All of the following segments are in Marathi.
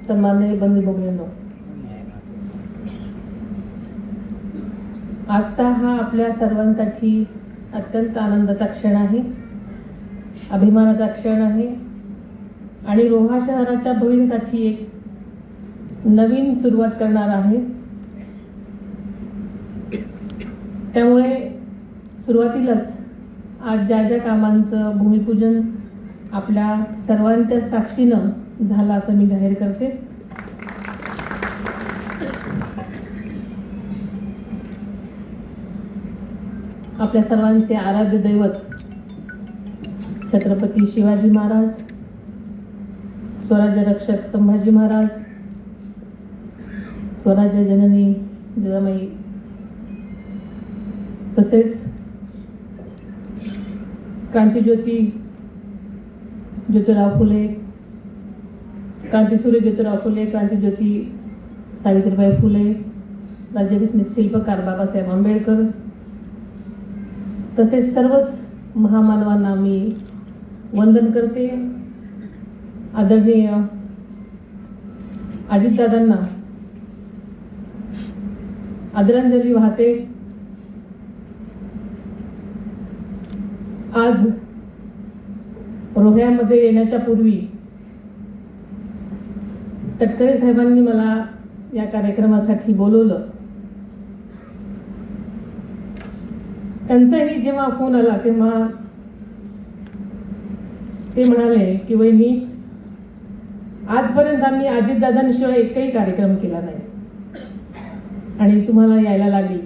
सन्माननीय बंधू भगिनींनो, आजचा हा आपल्या सर्वांसाठी अत्यंत आनंदाचा क्षण आहे, अभिमानाचा क्षण आहे आणि रोहा शहराच्या भविष्यासाठी एक नवीन सुरुवात करणार आहे। त्यामुळे सुरुवातीलाच आज ज्या ज्या कामांचं भूमिपूजन आपल्या सर्वांच्या साक्षीनं झालं असं मी जाहीर करते। आपल्या सर्वांचे आराध्य दैवत छत्रपती शिवाजी महाराज, स्वराज्य रक्षक संभाजी महाराज, स्वराज्य जननी जिजामाई, तसेच क्रांतिज्योती ज्योतिराव फुले, क्रांतिसूर्य ज्योतिराव फुले, क्रांतिज्योती सावित्रीबाई फुले, राज्यघटनेचे शिल्पकार बाबासाहेब आंबेडकर, तसेच सर्वच महामानवांना मी वंदन करते। आदरणीय अजितदादांना आदरांजली वाहते। आज रोह्यामध्ये येण्याच्या पूर्वी तटकरे साहेबांनी मला या कार्यक्रमासाठी बोलवलं। त्यांचाही जेव्हा फोन आला तेव्हा ते म्हणाले की वहिनी, आजपर्यंत आम्ही अजितदादांशिवाय एकही कार्यक्रम केला नाही आणि तुम्हाला यायला लागली,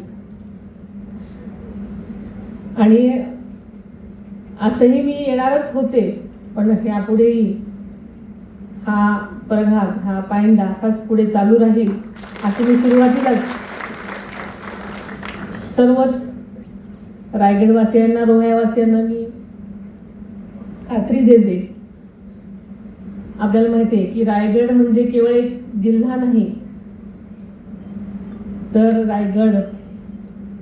आणि असंही मी येणारच होते, पण यापुढेही हा प्रघात, हा पायंडा असाच पुढे चालू राहील अशी मी सुरुवातीलाच सर्वच रायगडवासियांना, रोह्यावासियांना मी खात्री देते। आपल्याला माहिती आहे की रायगड म्हणजे केवळ एक जिल्हा नाही, तर रायगड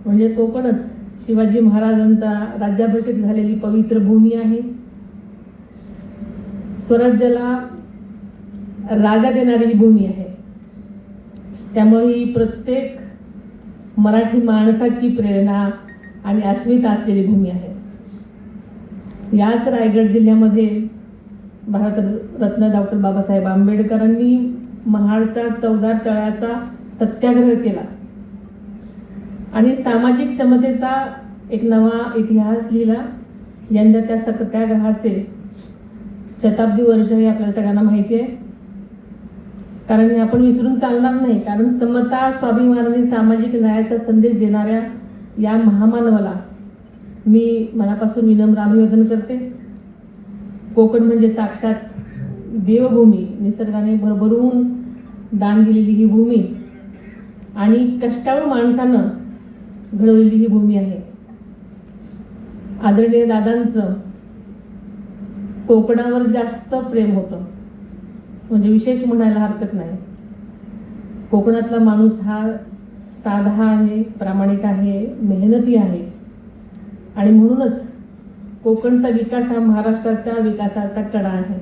म्हणजे कोकणच शिवाजी महाराजांचा राज्याभिषेक झालेली पवित्र भूमी आहे। स्वराज्याला राजा देणारी ही भूमी आहे। त्यामुळे ही प्रत्येक मराठी माणसाची प्रेरणा आणि अस्मिता असलेली भूमी आहे। याच रायगड जिल्ह्यामध्ये भारतरत्न डॉक्टर बाबासाहेब आंबेडकरांनी महाडचा 14 तळ्याचा सत्याग्रह केला आणि सामाजिक समतेचा एक नवा इतिहास लिहिला। यंदा त्या सत्याग्रहाचे शताब्दी वर्ष हे आपल्या सगळ्यांना माहिती आहे, कारण हे आपण विसरून चालणार नाही। कारण समता, स्वाभिमान आणि सामाजिक न्यायाचा संदेश देणाऱ्या या महामानवाला मी मनापासून विनम्र अभिवादन करते। कोकण म्हणजे साक्षात देवभूमी, निसर्गाने भरभरून दान दिलेली ही भूमी आणि कष्टाळू माणसानं घडवलेली ही भूमी आहे। आदरणीय दादांचं कोकणावर जास्त प्रेम होतं, म्हणजे विशेष म्हणायला हरकत नाही। कोकणातला माणूस हा साधा आहे, प्रामाणिक आहे, मेहनती आहे आणि म्हणूनच कोकणचा विकास हा महाराष्ट्राच्या विकासाचा कडा आहे।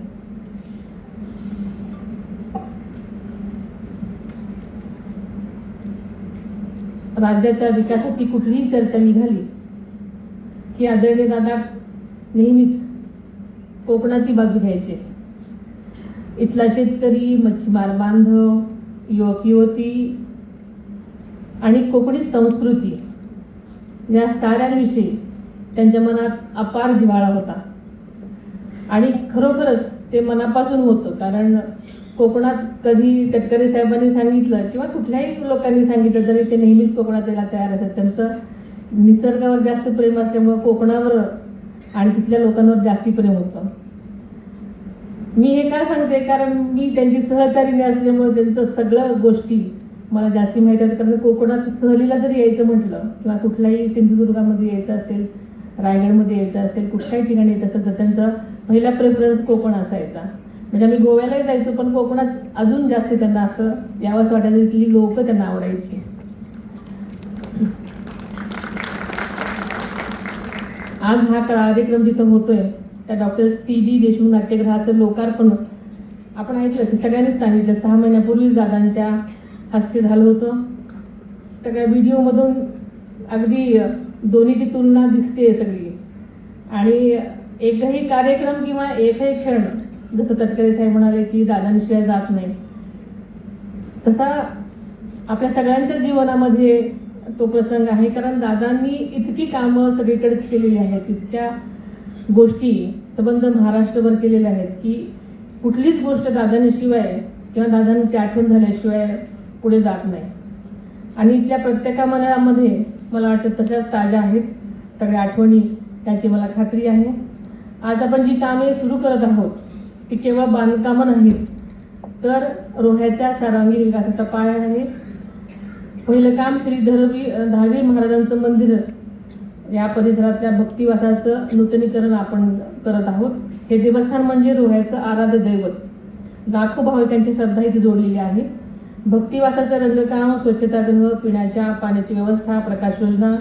राज्याच्या विकासाची कुठलीही चर्चा निघाली की आदरणीय दादा नेहमीच कोकणाची बाजू घ्यायचे। इथला शेतकरी, मच्छीमार बांधव, युवक युवती आणि कोकणी संस्कृती या साऱ्यांविषयी त्यांच्या मनात अपार जिव्हाळा होता आणि खरोखरच ते मनापासून होतं। कारण कोकणात कधी तटकरे साहेबांनी सांगितलं किंवा कुठल्याही लोकांनी सांगितलं तरी ते नेहमीच कोकणात यायला तयार असतात। त्यांचं निसर्गावर जास्त प्रेम असल्यामुळे कोकणावर आणि तिथल्या लोकांवर जास्ती प्रेम होतं। मी हे का सांगते, कारण मी त्यांची सहकार्याने असल्यामुळे त्यांचं सगळं गोष्टी मला जास्ती माहिती आहे। कारण कोकणात सहलीला जरी यायचं म्हटलं किंवा कुठल्याही सिंधुदुर्गामध्ये यायचं असेल, रायगडमध्ये यायचं असेल, कुठल्याही ठिकाणी यायचं असेल तर त्यांचा पहिला प्रेफरन्स कोकण असायचा। म्हणजे आम्ही गोव्यालाही जायचो, पण कोकणात अजून जास्त त्यांना असं यावंसं वाटायचं, इथली लोक त्यांना आवडायची। आज हा कार्यक्रम जिथं होतोय त्या डॉक्टर सी डी देशमुख नाट्यगृहाचं लोकार्पण आपण ऐकलं की सगळ्यांनीच सांगितलं 6 महिन्यापूर्वीच दादांच्या हस्ते झालं होतं. सगळ्या व्हिडिओमधून अगदी दोन्हीची तुलना दिसते सगळी. आणि एकही कार्यक्रम किंवा एकही क्षण जसं तटकरे साहेब म्हणाले की दादांशिवाय जात नाही, तसा आपल्या सगळ्यांच्या जीवनामध्ये तो प्रसंग आहे. कारण दादांनी इतकी कामं सगळीकडेच केलेली आहेत, इतक्या गोष्टी संबंध महाराष्ट्रभर केलेल्या आहेत की कुठलीच गोष्ट दादांशिवाय किंवा दादांची आठवण झाल्याशिवाय पुढे जात नाही. आणि इथल्या प्रत्येका मनामध्ये मला वाटतं तशाच ताज्या आहेत सगळ्या आठवणी, त्याची मला खात्री आहे. आज आपण जी कामे सुरू करत आहोत ती केवळ बांधकामं नाहीत, तर रोह्याच्या सर्वांगीण विकासाचा पाया आहे. पहिलं काम श्री धारवीर महाराजांचं मंदिर या परिसरातल्या भक्तिवासाचं नूतनीकरण आपण करत आहोत. हे देवस्थान म्हणजे रोह्याचं आराध्य दैवत. लाखो भाविकांची श्रद्धा इथे जोडलेली आहे. भक्तिवासाचं रंगकाम, स्वच्छतागृह, पिण्याच्या पाण्याची व्यवस्था, प्रकाश योजना,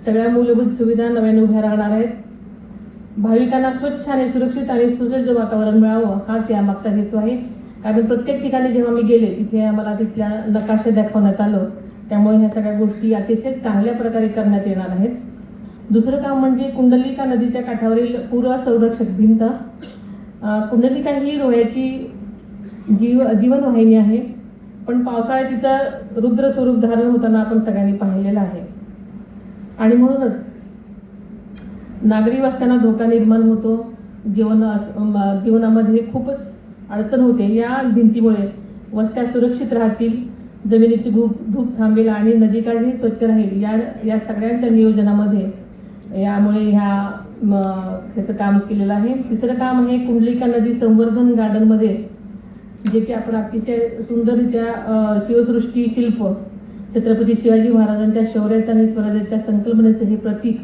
सगळ्या मूलभूत सुविधा नव्याने उभ्या राहणार आहेत. भाविकांना स्वच्छ आणि सुरक्षित आणि सुसज्ज वातावरण मिळावं हाच यामागचा हेतू आहे. कारण प्रत्येक ठिकाणी जेव्हा मी गेले तिथे आम्हाला तिथल्या नकाशे दाखवण्यात आलं, त्यामुळे ह्या सगळ्या गोष्टी अतिशय चांगल्या प्रकारे करण्यात येणार आहेत. दुसरं काम म्हणजे कुंडलिका नदीच्या काठावरील पूर संरक्षक भिंत. कुंडलिका ही रोह्याची जीवनवाहिनी आहे, पण पावसाळ्यात तिचं रुद्र स्वरूप धारण होताना आपण सगळ्यांनी पाहिलेलं आहे. आणि म्हणूनच नागरी वस्त्यांना धोका निर्माण होतो, जीवनामध्ये खूपच अडचण होते. या भिंतीमुळे वस्त्या सुरक्षित राहतील, जमिनीची धूप थांबेल आणि नदीकाठही स्वच्छ राहील. या सगळ्यांच्या नियोजनामध्ये यामुळे ह्याचं काम केलेलं आहे. तिसरं काम आहे कुंडलिका नदी संवर्धन गार्डनमध्ये, जे की आपण अतिशय सुंदररित्या शिवसृष्टी शिल्प छत्रपती शिवाजी महाराजांच्या शौर्याचं आणि स्वराज्याच्या संकल्पनेचं हे प्रतीक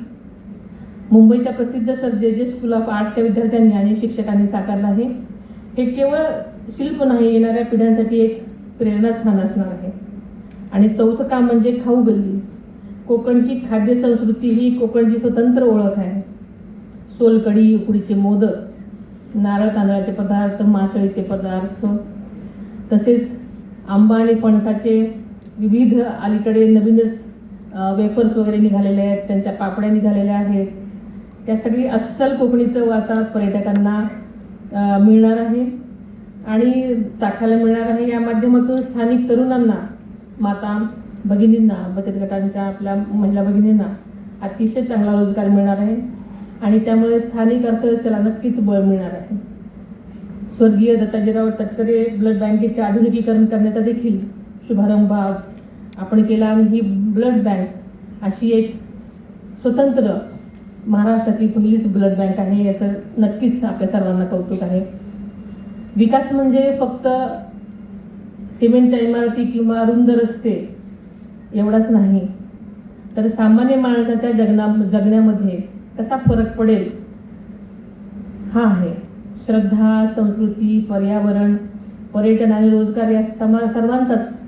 मुंबईच्या प्रसिद्ध सर जे स्कूल ऑफ आर्टच्या विद्यार्थ्यांनी आणि शिक्षकांनी साकारलं आहे. हे केवळ शिल्प नाही, येणाऱ्या पिढ्यांसाठी एक प्रेरणास्थान असणार आहे. आणि चौथं काम म्हणजे खाऊ गल्ली. कोकणची खाद्य संस्कृती ही कोकणची स्वतंत्र ओळख आहे. सोलकढी, उकडीचे मोदक, नारळ तांदळाचे पदार्थ, मासळीचे पदार्थ, तसेच आंबा आणि फणसाचे विविध, अलीकडे नवीनच वेफर्स वगैरे निघालेले आहेत, त्यांच्या पापड्या निघालेल्या आहेत. त्या सगळी अस्सल कोकणी चव आता पर्यटकांना मिळणार आहे आणि चाखायला मिळणार आहे. या माध्यमातून स्थानिक तरुणांना, माता भगिनींना, बचत गटांच्या आपल्या महिला भगिनींना अतिशय चांगला रोजगार मिळणार आहे आणि त्यामुळे स्थानिक अर्थव्यवस्थेला नक्कीच बळ मिळणार आहे. स्वर्गीय दत्ताजीराव तटकरे ब्लड बँकेचे आधुनिकीकरण करण्याचा देखील शुभारंभ आज आपण केला आणि ही ब्लड बँक अशी एक स्वतंत्र महाराष्ट्रातील पहिलीच ब्लड बँक आहे. याचं नक्कीच आपल्या सर्वांना कौतुक आहे. विकास म्हणजे फक्त सिमेंटच्या इमारती किंवा रुंद रस्ते एवढाच नाही, तर सामान्य माणसाच्या जगण्यामध्ये कसा फरक पडेल हा आहे. श्रद्धा, संस्कृती, पर्यावरण, पर्यटन आणि रोजगार या सर्वांचाच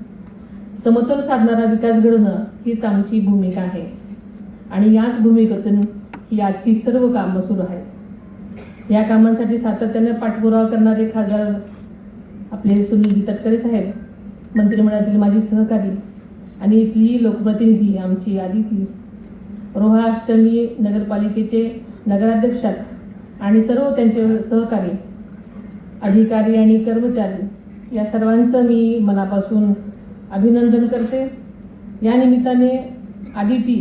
समतोल साधणारा विकास घडवणं हीच आमची भूमिका आहे. आणि याच भूमिकेतून ही आजची सर्व कामं सुरू आहेत. या कामांसाठी सातत्याने पाठपुरावा करणारे खासदार आपले सुनीलजी तटकरे साहेब, मंत्रिमंडळातील माझी सहकारी आणि इथली लोकप्रतिनिधी आमची आदिती, रोहा अष्टमी नगरपालिकेचे नगराध्यक्षाच आणि सर्व त्यांचे सहकारी, अधिकारी आणि कर्मचारी, या सर्वांचं मी मनापासून अभिनंदन करते. या निमित्ताने आदिती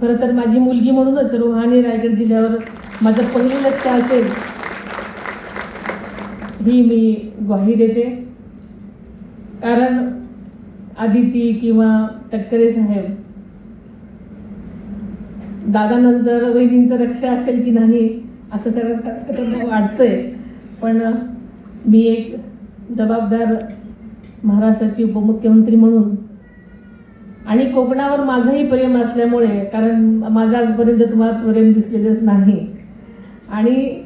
खरं तर माझी मुलगी म्हणूनच रोहा आणि रायगड जिल्ह्यावर माझं पहिलं लक्ष असेल ही मी ग्वाही देते. कारण आदिती किंवा तटकरे साहेब दादानंतर वहिनींचं रक्ष असेल की नाही असं सगळं वाटतंय, पण मी एक जबाबदार महाराष्ट्राची उपमुख्यमंत्री म्हणून आणि कोकणावर माझंही प्रेम असल्यामुळे, कारण माझं आजपर्यंत तुम्हाला प्रेम दिसलेलंच नाही, आणि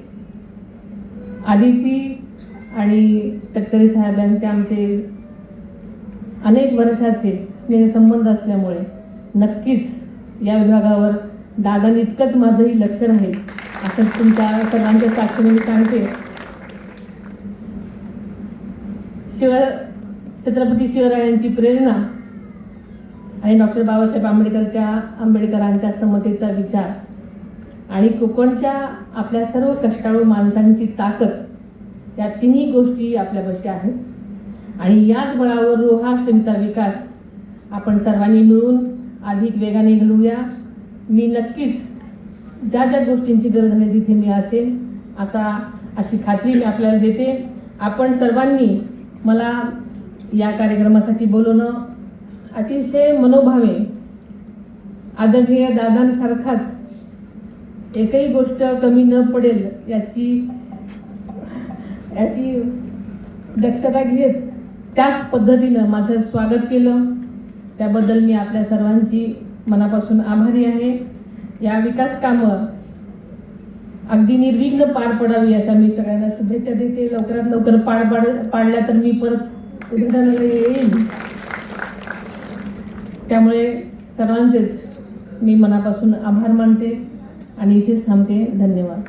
आदिती आणि तटकरे साहेबांचे आमचे अनेक वर्षाचे स्नेहसंबंध असल्यामुळे नक्कीच या विभागावर दादांनी इतकंच माझंही लक्ष राहील असं तुमच्या सर्वांच्या साक्षीने मी सांगते. छत्रपती शिवरायांची प्रेरणा आणि डॉक्टर बाबासाहेब आंबेडकरांच्या समतेचा विचार आणि कोकणच्या आपल्या सर्व कष्टाळू माणसांची ताकद या तिन्ही गोष्टी आपल्यापाशी आहेत आणि याच बळावर रोहाष्टमीचा विकास आपण सर्वांनी मिळून अधिक वेगाने घडवूया. मी नक्कीच ज्या ज्या गोष्टींची गरज आहे तिथे मी असेल अशी खात्री मी आपल्याला देते. आपण सर्वांनी मला या कार्यक्रमासाठी बोलवणं अतिशय मनोभावे आदरणीय दादांसारखाच एकही गोष्ट कमी न पडेल याची दक्षता घेत त्याच पद्धतीनं माझं स्वागत केलं. त्याबद्दल मी आपल्या सर्वांची मनापासून आभारी आहे. या विकास कामं अगदी निर्विघ्न पार पडावी अशा मी सगळ्यांना शुभेच्छा देते. लवकरात लवकर पाडल्या तर मी परत उद्घाटनाला येईन. त्यामुळे सर्वांचेच मी मनापासून आभार मानते आणि इथेच थांबते. धन्यवाद.